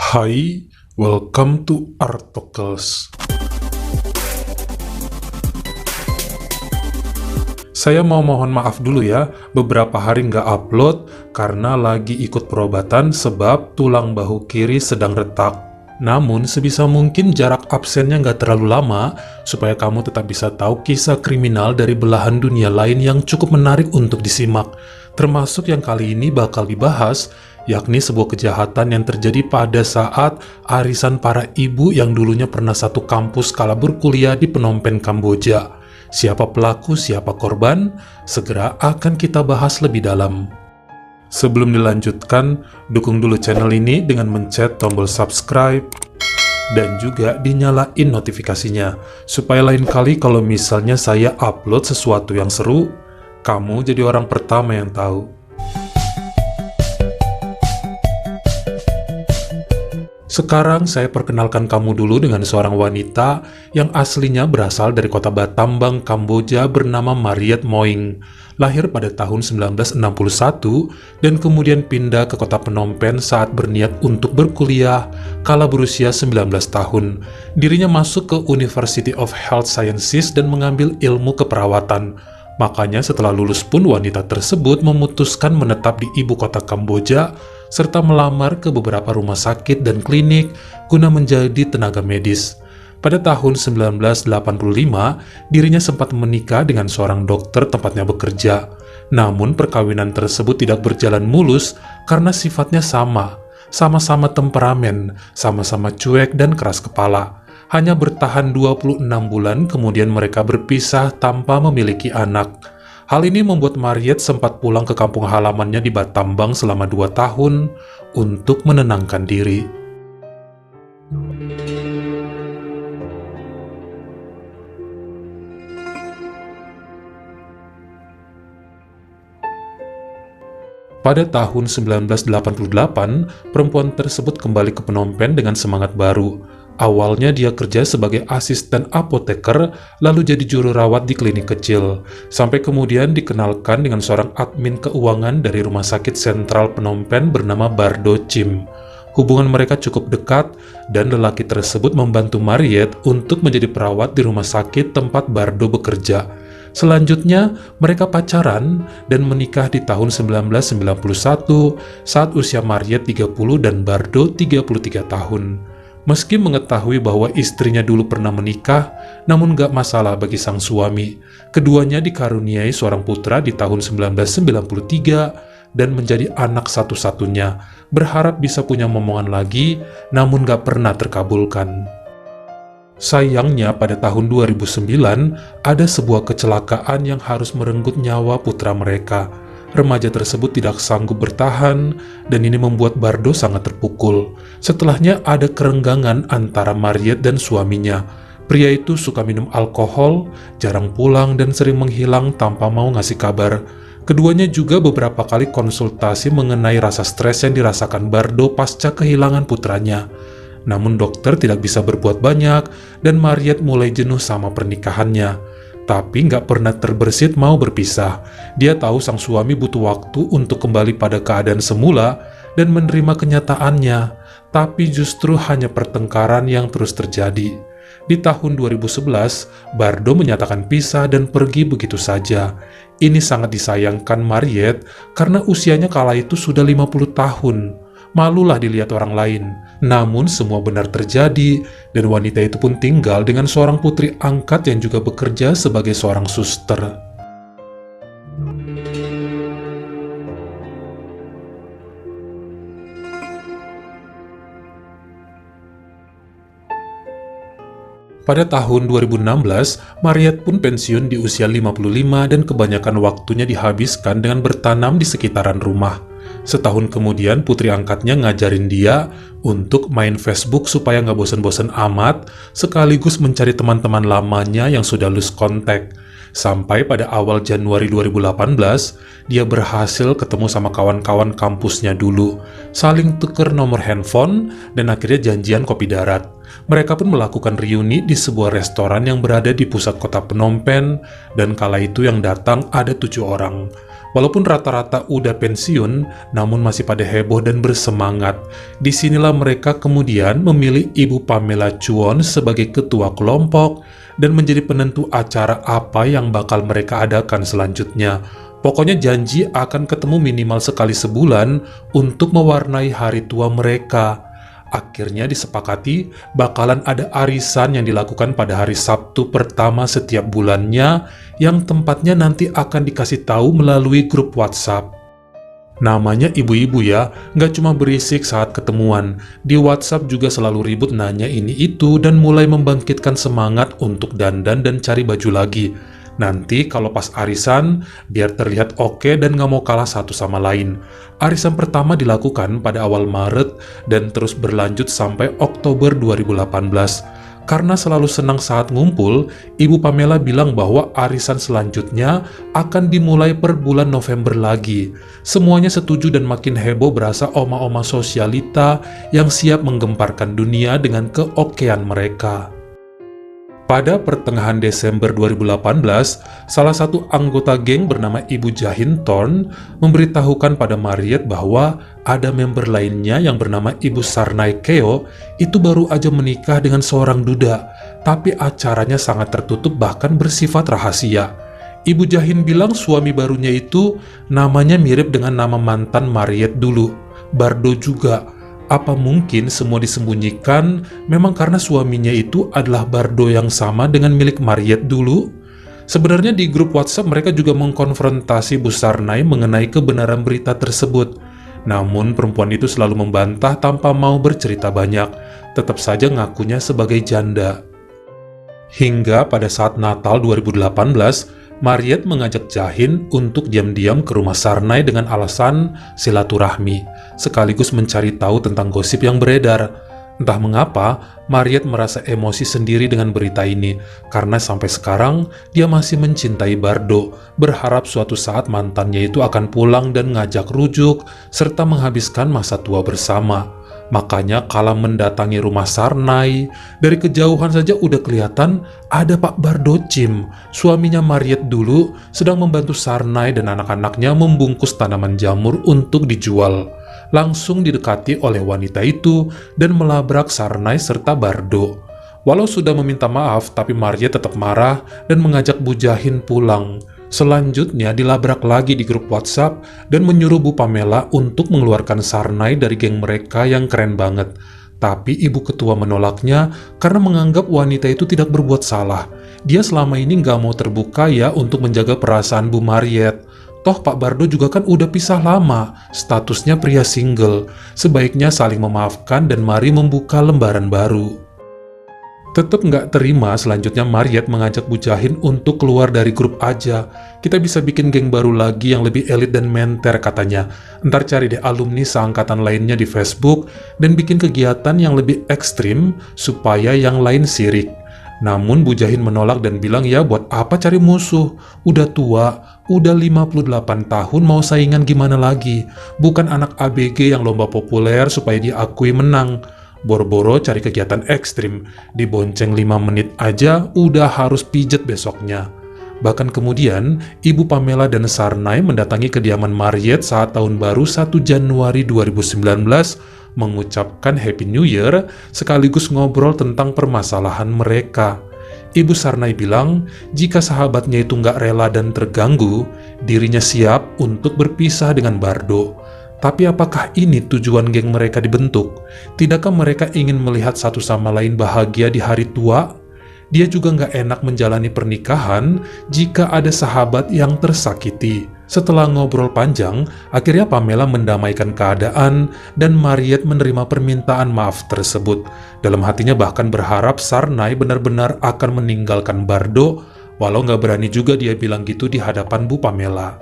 Hai, welcome to Artocles. Saya mau mohon maaf dulu ya, beberapa hari nggak upload karena lagi ikut perobatan sebab tulang bahu kiri sedang retak. Namun, sebisa mungkin jarak absennya nggak terlalu lama, supaya kamu tetap bisa tahu kisah kriminal dari belahan dunia lain yang cukup menarik untuk disimak. Termasuk yang kali ini bakal dibahas, yakni sebuah kejahatan yang terjadi pada saat arisan para ibu yang dulunya pernah satu kampus kala berkuliah di Phnom Penh, Kamboja. Siapa pelaku, siapa korban, segera akan kita bahas lebih dalam. Sebelum dilanjutkan, dukung dulu channel ini dengan mencet tombol subscribe dan juga dinyalain notifikasinya, supaya lain kali kalau misalnya saya upload sesuatu yang seru, kamu jadi orang pertama yang tahu. Sekarang saya perkenalkan kamu dulu dengan seorang wanita yang aslinya berasal dari kota Battambang, Kamboja bernama Mariet Moing. Lahir pada tahun 1961 dan kemudian pindah ke kota Phnom Penh saat berniat untuk berkuliah kala berusia 19 tahun. Dirinya masuk ke University of Health Sciences dan mengambil ilmu keperawatan. Makanya setelah lulus pun wanita tersebut memutuskan menetap di ibu kota Kamboja serta melamar ke beberapa rumah sakit dan klinik guna menjadi tenaga medis. Pada tahun 1985, dirinya sempat menikah dengan seorang dokter tempatnya bekerja. Namun perkawinan tersebut tidak berjalan mulus karena sifatnya sama-sama temperamen, sama-sama cuek dan keras kepala. Hanya bertahan 26 bulan kemudian mereka berpisah tanpa memiliki anak. Hal ini membuat Mariet sempat pulang ke kampung halamannya di Battambang selama 2 tahun untuk menenangkan diri. Pada tahun 1988, perempuan tersebut kembali ke Phnom Penh dengan semangat baru. Awalnya dia kerja sebagai asisten apoteker, lalu jadi juru rawat di klinik kecil, sampai kemudian dikenalkan dengan seorang admin keuangan dari rumah sakit sentral Phnom Penh bernama Bardo Chim. Hubungan mereka cukup dekat, dan lelaki tersebut membantu Mariet untuk menjadi perawat di rumah sakit tempat Bardo bekerja. Selanjutnya, mereka pacaran dan menikah di tahun 1991 saat usia Mariet 30 dan Bardo 33 tahun. Meski mengetahui bahwa istrinya dulu pernah menikah, namun gak masalah bagi sang suami. Keduanya dikaruniai seorang putra di tahun 1993 dan menjadi anak satu-satunya. Berharap bisa punya momongan lagi, namun gak pernah terkabulkan. Sayangnya pada tahun 2009, ada sebuah kecelakaan yang harus merenggut nyawa putra mereka. Remaja tersebut tidak sanggup bertahan, dan ini membuat Bardo sangat terpukul. Setelahnya ada kerenggangan antara Mariet dan suaminya. Pria itu suka minum alkohol, jarang pulang, dan sering menghilang tanpa mau ngasih kabar. Keduanya juga beberapa kali konsultasi mengenai rasa stres yang dirasakan Bardo pasca kehilangan putranya. Namun dokter tidak bisa berbuat banyak, dan Mariet mulai jenuh sama pernikahannya. Tapi nggak pernah terbersit mau berpisah. Dia tahu sang suami butuh waktu untuk kembali pada keadaan semula dan menerima kenyataannya, tapi justru hanya pertengkaran yang terus terjadi. Di tahun 2011, Bardo menyatakan pisah dan pergi begitu saja. Ini sangat disayangkan Mariet karena usianya kala itu sudah 50 tahun. Malulah dilihat orang lain. Namun semua benar terjadi, dan wanita itu pun tinggal dengan seorang putri angkat yang juga bekerja sebagai seorang suster. Pada tahun 2016, Mariet pun pensiun di usia 55 dan kebanyakan waktunya dihabiskan dengan bertanam di sekitaran rumah. Setahun kemudian putri angkatnya ngajarin dia untuk main Facebook supaya nggak bosan-bosan amat, sekaligus mencari teman-teman lamanya yang sudah lose kontak. Sampai pada awal Januari 2018, dia berhasil ketemu sama kawan-kawan kampusnya dulu, saling tuker nomor handphone, dan akhirnya janjian kopi darat. Mereka pun melakukan reuni di sebuah restoran yang berada di pusat kota Phnom Penh, dan kala itu yang datang ada 7 orang. Walaupun rata-rata udah pensiun, namun masih pada heboh dan bersemangat. Disinilah mereka kemudian memilih Ibu Pamela Chuon sebagai ketua kelompok dan menjadi penentu acara apa yang bakal mereka adakan selanjutnya. Pokoknya janji akan ketemu minimal sekali sebulan untuk mewarnai hari tua mereka. Akhirnya disepakati bakalan ada arisan yang dilakukan pada hari Sabtu pertama setiap bulannya, yang tempatnya nanti akan dikasih tahu melalui grup WhatsApp. Namanya ibu-ibu ya, nggak cuma berisik saat ketemuan. Di WhatsApp juga selalu ribut nanya ini itu dan mulai membangkitkan semangat untuk dandan dan cari baju lagi. Nanti kalau pas arisan, biar terlihat oke dan nggak mau kalah satu sama lain. Arisan pertama dilakukan pada awal Maret dan terus berlanjut sampai Oktober 2018. Karena selalu senang saat ngumpul, Ibu Pamela bilang bahwa arisan selanjutnya akan dimulai per bulan November lagi. Semuanya setuju dan makin heboh berasa oma-oma sosialita yang siap menggemparkan dunia dengan keokean mereka. Pada pertengahan Desember 2018, salah satu anggota geng bernama Ibu Jahin Thorn memberitahukan pada Mariet bahwa ada member lainnya yang bernama Ibu Sarnai Keo itu baru aja menikah dengan seorang duda, tapi acaranya sangat tertutup bahkan bersifat rahasia. Ibu Jahin bilang suami barunya itu namanya mirip dengan nama mantan Mariet dulu, Bardo juga. Apa mungkin semua disembunyikan memang karena suaminya itu adalah Bardo yang sama dengan milik Mariet dulu? Sebenarnya di grup WhatsApp mereka juga mengkonfrontasi Bu Sarnai mengenai kebenaran berita tersebut. Namun perempuan itu selalu membantah tanpa mau bercerita banyak, tetap saja ngakunya sebagai janda. Hingga pada saat Natal 2018, Mariet mengajak Jahin untuk diam-diam ke rumah Sarnai dengan alasan silaturahmi, sekaligus mencari tahu tentang gosip yang beredar. Entah mengapa, Mariet merasa emosi sendiri dengan berita ini, karena sampai sekarang dia masih mencintai Bardo, berharap suatu saat mantannya itu akan pulang dan ngajak rujuk, serta menghabiskan masa tua bersama. Makanya kala mendatangi rumah Sarnai, dari kejauhan saja udah kelihatan ada Pak Bardo Chim, suaminya Mariet dulu, sedang membantu Sarnai dan anak-anaknya membungkus tanaman jamur untuk dijual. Langsung didekati oleh wanita itu dan melabrak Sarnai serta Bardo. Walau sudah meminta maaf, tapi Mariet tetap marah dan mengajak Bu Jahin pulang. Selanjutnya dilabrak lagi di grup WhatsApp dan menyuruh Bu Pamela untuk mengeluarkan Sarnai dari geng mereka yang keren banget. Tapi ibu ketua menolaknya karena menganggap wanita itu tidak berbuat salah. Dia selama ini nggak mau terbuka ya untuk menjaga perasaan Bu Mariet. Toh Pak Bardo juga kan udah pisah lama, statusnya pria single. Sebaiknya saling memaafkan dan mari membuka lembaran baru. Tetap nggak terima, selanjutnya Mariet mengajak Bu Jahin untuk keluar dari grup aja. Kita bisa bikin geng baru lagi yang lebih elit dan menter katanya. Ntar cari deh alumni seangkatan lainnya di Facebook dan bikin kegiatan yang lebih ekstrim supaya yang lain sirik. Namun Bu Jahin menolak dan bilang ya buat apa cari musuh? Udah tua, udah 58 tahun mau saingan gimana lagi? Bukan anak ABG yang lomba populer supaya diakui menang. Boro-boro cari kegiatan ekstrim, dibonceng 5 menit aja udah harus pijet besoknya. Bahkan kemudian, Ibu Pamela dan Sarnai mendatangi kediaman Mariet saat tahun baru 1 Januari 2019, mengucapkan Happy New Year sekaligus ngobrol tentang permasalahan mereka. Ibu Sarnai bilang, jika sahabatnya itu nggak rela dan terganggu, dirinya siap untuk berpisah dengan Bardo. Tapi apakah ini tujuan geng mereka dibentuk? Tidakkah mereka ingin melihat satu sama lain bahagia di hari tua? Dia juga nggak enak menjalani pernikahan jika ada sahabat yang tersakiti. Setelah ngobrol panjang, akhirnya Pamela mendamaikan keadaan dan Mariet menerima permintaan maaf tersebut. Dalam hatinya bahkan berharap Sarnai benar-benar akan meninggalkan Bardo, walau nggak berani juga dia bilang gitu di hadapan Bu Pamela.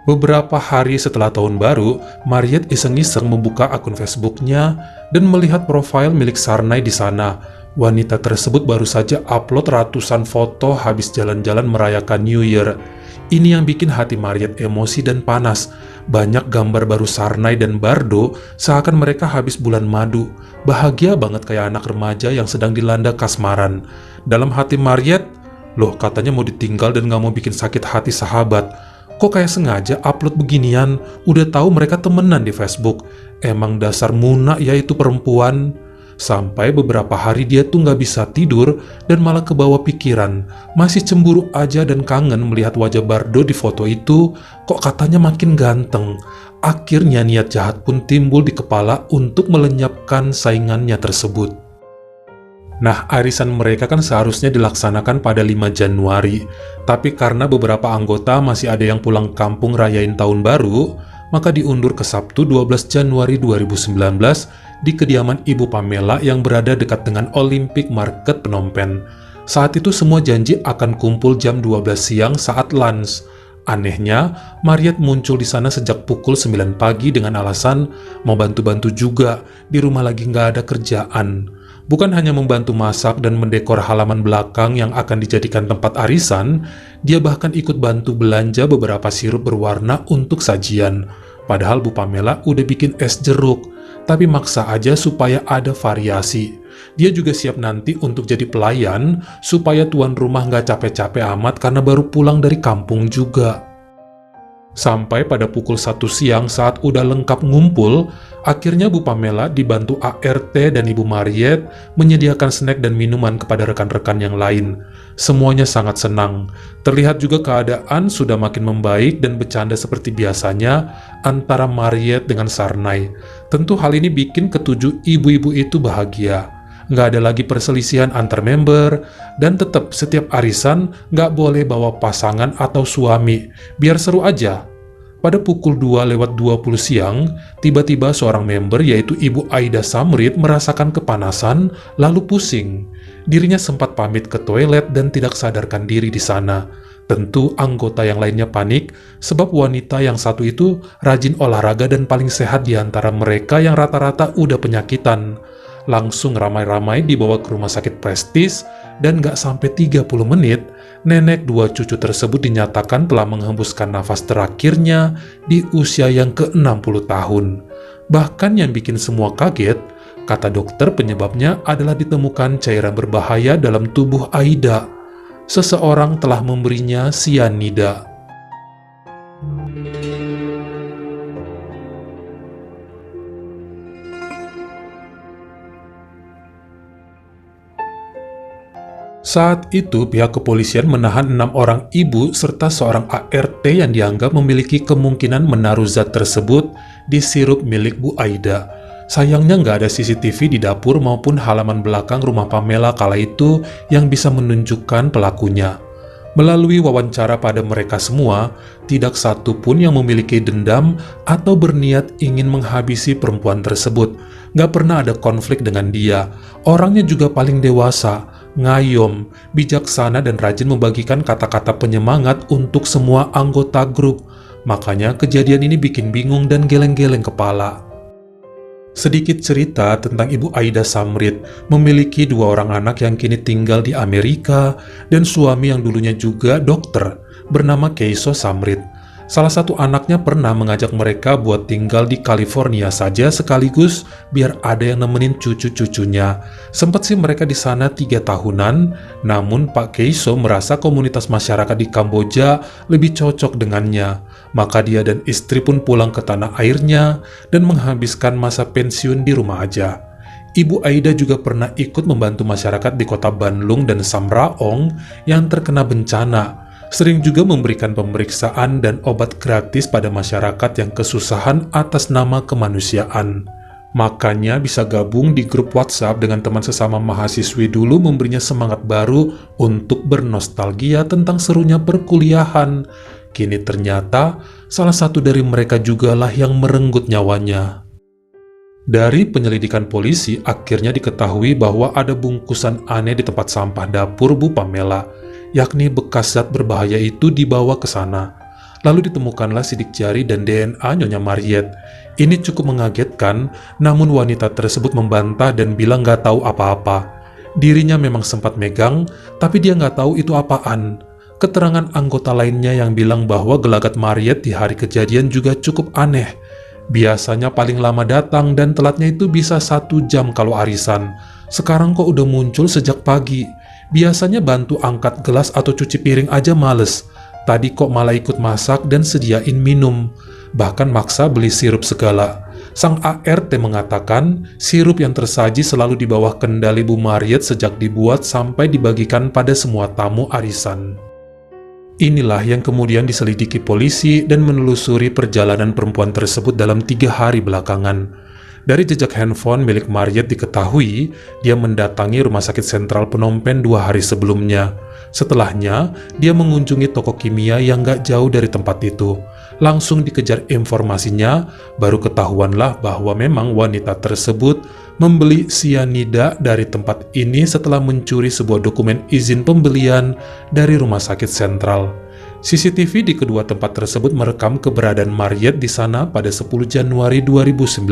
Beberapa hari setelah tahun baru, Mariet iseng-iseng membuka akun Facebooknya dan melihat profil milik Sarnai di sana. Wanita tersebut baru saja upload ratusan foto habis jalan-jalan merayakan New Year. Ini yang bikin hati Mariet emosi dan panas. Banyak gambar baru Sarnay dan Bardo seakan mereka habis bulan madu. Bahagia banget kayak anak remaja yang sedang dilanda kasmaran. Dalam hati Mariet, loh katanya mau ditinggal dan gak mau bikin sakit hati sahabat. Kok kayak sengaja upload beginian? Udah tahu mereka temenan di Facebook. Emang dasar muna ya itu perempuan. Sampai beberapa hari dia tuh gak bisa tidur dan malah kebawa pikiran. Masih cemburu aja dan kangen melihat wajah Bardo di foto itu. Kok katanya makin ganteng. Akhirnya niat jahat pun timbul di kepala untuk melenyapkan saingannya tersebut. Nah, arisan mereka kan seharusnya dilaksanakan pada 5 Januari. Tapi karena beberapa anggota masih ada yang pulang kampung rayain tahun baru, maka diundur ke Sabtu 12 Januari 2019 di kediaman Ibu Pamela yang berada dekat dengan Olympic Market Phnom Penh. Saat itu semua janji akan kumpul jam 12 siang saat lunch. Anehnya, Mariet muncul di sana sejak pukul 9 pagi dengan alasan mau bantu-bantu juga, di rumah lagi nggak ada kerjaan. Bukan hanya membantu masak dan mendekor halaman belakang yang akan dijadikan tempat arisan, dia bahkan ikut bantu belanja beberapa sirup berwarna untuk sajian. Padahal Bu Pamela udah bikin es jeruk, tapi maksa aja supaya ada variasi. Dia juga siap nanti untuk jadi pelayan, supaya tuan rumah nggak capek-capek amat karena baru pulang dari kampung juga. Sampai pada pukul 1 siang saat udah lengkap ngumpul, akhirnya Bu Pamela dibantu ART dan Ibu Mariet menyediakan snack dan minuman kepada rekan-rekan yang lain. Semuanya sangat senang. Terlihat juga keadaan sudah makin membaik dan bercanda seperti biasanya antara Mariet dengan Sarnay. Tentu hal ini bikin ketujuh ibu-ibu itu bahagia. Nggak ada lagi perselisihan antar member, dan tetap setiap arisan nggak boleh bawa pasangan atau suami, biar seru aja. Pada pukul 2:20 siang, tiba-tiba seorang member yaitu Ibu Aida Samrit merasakan kepanasan, lalu pusing. Dirinya sempat pamit ke toilet dan tidak sadarkan diri di sana. Tentu anggota yang lainnya panik, sebab wanita yang satu itu rajin olahraga dan paling sehat di antara mereka yang rata-rata udah penyakitan. Langsung ramai-ramai dibawa ke rumah sakit Prestige, dan gak sampai 30 menit, nenek dua cucu tersebut dinyatakan telah menghembuskan nafas terakhirnya di usia yang ke-60 tahun. Bahkan yang bikin semua kaget, kata dokter penyebabnya adalah ditemukan cairan berbahaya dalam tubuh Aida. Seseorang telah memberinya sianida. Saat itu, pihak kepolisian menahan 6 orang ibu serta seorang ART yang dianggap memiliki kemungkinan menaruh zat tersebut di sirup milik Bu Aida. Sayangnya nggak ada CCTV di dapur maupun halaman belakang rumah Pamela kala itu yang bisa menunjukkan pelakunya. Melalui wawancara pada mereka semua, tidak satu pun yang memiliki dendam atau berniat ingin menghabisi perempuan tersebut. Nggak pernah ada konflik dengan dia. Orangnya juga paling dewasa, ngayom, bijaksana dan rajin membagikan kata-kata penyemangat untuk semua anggota grup. Makanya kejadian ini bikin bingung dan geleng-geleng kepala. Sedikit cerita tentang Ibu Aida Samrit, memiliki 2 orang anak yang kini tinggal di Amerika dan suami yang dulunya juga dokter, bernama Keiso Samrit. Salah satu anaknya pernah mengajak mereka buat tinggal di California saja sekaligus biar ada yang nemenin cucu-cucunya. Sempat sih mereka di sana 3 tahunan, namun Pak Keiso merasa komunitas masyarakat di Kamboja lebih cocok dengannya. Maka dia dan istri pun pulang ke tanah airnya dan menghabiskan masa pensiun di rumah aja. Ibu Aida juga pernah ikut membantu masyarakat di kota Banlung dan Samraong yang terkena bencana. Sering juga memberikan pemeriksaan dan obat gratis pada masyarakat yang kesusahan atas nama kemanusiaan. Makanya bisa gabung di grup WhatsApp dengan teman sesama mahasiswi dulu, memberinya semangat baru untuk bernostalgia tentang serunya perkuliahan. Kini ternyata salah satu dari mereka jugalah yang merenggut nyawanya. Dari penyelidikan polisi, akhirnya diketahui bahwa ada bungkusan aneh di tempat sampah dapur Bu Pamela, yakni bekas zat berbahaya itu dibawa ke sana. Lalu ditemukanlah sidik jari dan DNA Nyonya Mariet. Ini cukup mengagetkan, namun wanita tersebut membantah dan bilang gak tahu apa-apa. Dirinya memang sempat megang, tapi dia nggak tahu itu apaan. Keterangan anggota lainnya yang bilang bahwa gelagat Mariet di hari kejadian juga cukup aneh. Biasanya paling lama datang dan telatnya itu bisa 1 jam kalau arisan. Sekarang kok udah muncul sejak pagi. Biasanya bantu angkat gelas atau cuci piring aja males. Tadi kok malah ikut masak dan sediain minum. Bahkan maksa beli sirup segala. Sang ART mengatakan sirup yang tersaji selalu di bawah kendali Bu Mariet sejak dibuat sampai dibagikan pada semua tamu arisan. Inilah yang kemudian diselidiki polisi dan menelusuri perjalanan perempuan tersebut dalam 3 hari belakangan. Dari jejak handphone milik Mariet diketahui, dia mendatangi Rumah Sakit Sentral Phnom Penh 2 hari sebelumnya. Setelahnya, dia mengunjungi toko kimia yang gak jauh dari tempat itu. Langsung dikejar informasinya, baru ketahuanlah bahwa memang wanita tersebut membeli sianida dari tempat ini setelah mencuri sebuah dokumen izin pembelian dari Rumah Sakit Sentral. CCTV di kedua tempat tersebut merekam keberadaan Mariet di sana pada 10 Januari 2019.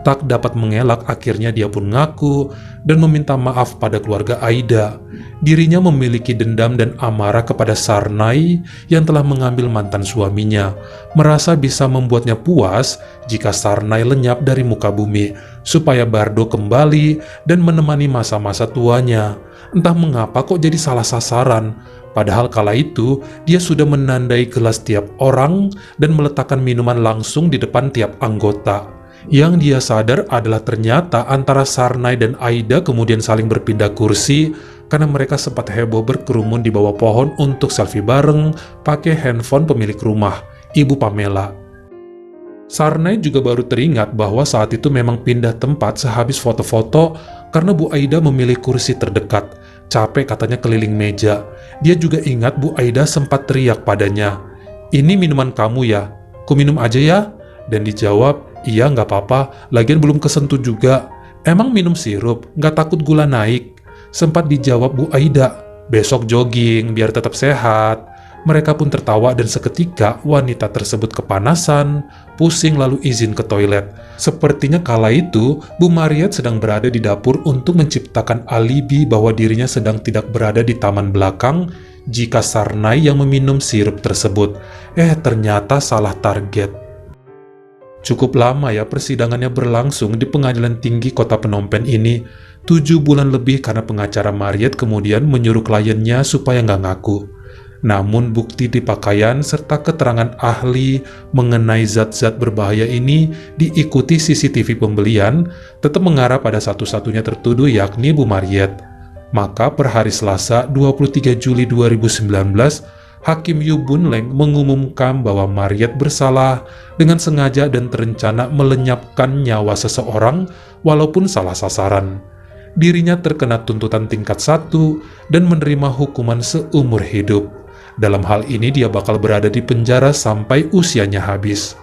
Tak dapat mengelak, akhirnya dia pun ngaku dan meminta maaf pada keluarga Aida. Dirinya memiliki dendam dan amarah kepada Sarnai yang telah mengambil mantan suaminya, merasa bisa membuatnya puas jika Sarnai lenyap dari muka bumi, supaya Bardo kembali dan menemani masa-masa tuanya. Entah mengapa kok jadi salah sasaran, padahal kala itu dia sudah menandai gelas tiap orang dan meletakkan minuman langsung di depan tiap anggota. Yang dia sadar adalah ternyata antara Sarnai dan Aida kemudian saling berpindah kursi karena mereka sempat heboh berkerumun di bawah pohon untuk selfie bareng pakai handphone pemilik rumah, Ibu Pamela. Sarnai juga baru teringat bahwa saat itu memang pindah tempat sehabis foto-foto karena Bu Aida memilih kursi terdekat. Capek katanya keliling meja. Dia juga ingat Bu Aida sempat teriak padanya, "Ini minuman kamu ya? Ku minum aja ya?" Dan dijawab, "Iya nggak apa-apa, lagian belum kesentuh juga. Emang minum sirup, nggak takut gula naik?" Sempat dijawab Bu Aida, "Besok jogging biar tetap sehat." Mereka pun tertawa dan seketika wanita tersebut kepanasan, pusing lalu izin ke toilet. Sepertinya kala itu Bu Mariet sedang berada di dapur untuk menciptakan alibi bahwa dirinya sedang tidak berada di taman belakang jika Sarnai yang meminum sirup tersebut. Ternyata salah target. Cukup lama ya persidangannya berlangsung di Pengadilan Tinggi Kota Phnom Penh ini. 7 bulan lebih karena pengacara Mariet kemudian menyuruh kliennya supaya nggak ngaku. Namun bukti di pakaian serta keterangan ahli mengenai zat-zat berbahaya ini diikuti CCTV pembelian tetap mengarah pada satu-satunya tertuduh yakni Bu Mariet. Maka per hari Selasa 23 Juli 2019, Hakim Yu Bun Leng mengumumkan bahwa Mariet bersalah dengan sengaja dan terencana melenyapkan nyawa seseorang walaupun salah sasaran. Dirinya terkena tuntutan tingkat 1 dan menerima hukuman seumur hidup. Dalam hal ini dia bakal berada di penjara sampai usianya habis.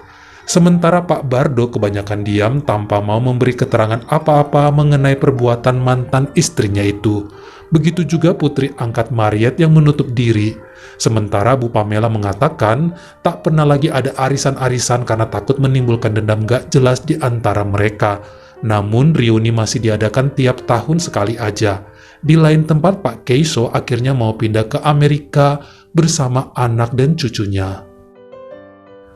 Sementara Pak Bardo kebanyakan diam tanpa mau memberi keterangan apa-apa mengenai perbuatan mantan istrinya itu. Begitu juga putri angkat Mariet yang menutup diri. Sementara Bu Pamela mengatakan tak pernah lagi ada arisan-arisan karena takut menimbulkan dendam gak jelas di antara mereka. Namun reuni masih diadakan tiap tahun sekali aja. Di lain tempat Pak Keiso akhirnya mau pindah ke Amerika bersama anak dan cucunya.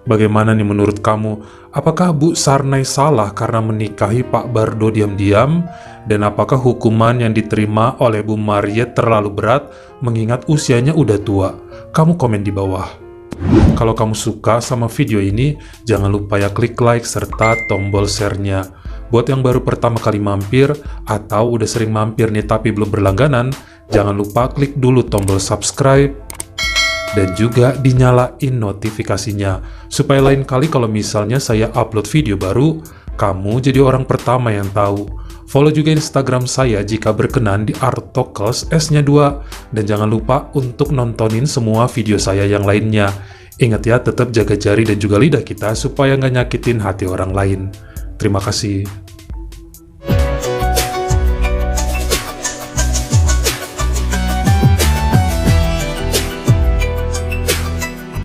Bagaimana nih menurut kamu? Apakah Bu Sarnai salah karena menikahi Pak Bardo diam-diam? Dan apakah hukuman yang diterima oleh Bu Mariet terlalu berat mengingat usianya udah tua? Kamu komen di bawah. Kalau kamu suka sama video ini, jangan lupa ya klik like serta tombol share-nya. Buat yang baru pertama kali mampir atau udah sering mampir nih tapi belum berlangganan, jangan lupa klik dulu tombol subscribe dan juga dinyalain notifikasinya supaya lain kali kalau misalnya saya upload video baru, kamu jadi orang pertama yang tahu. Follow juga Instagram saya jika berkenan di Artokels S-nya 2 dan jangan lupa untuk nontonin semua video saya yang lainnya. Ingat ya, tetap jaga jari dan juga lidah kita supaya nggak nyakitin hati orang lain. Terima kasih.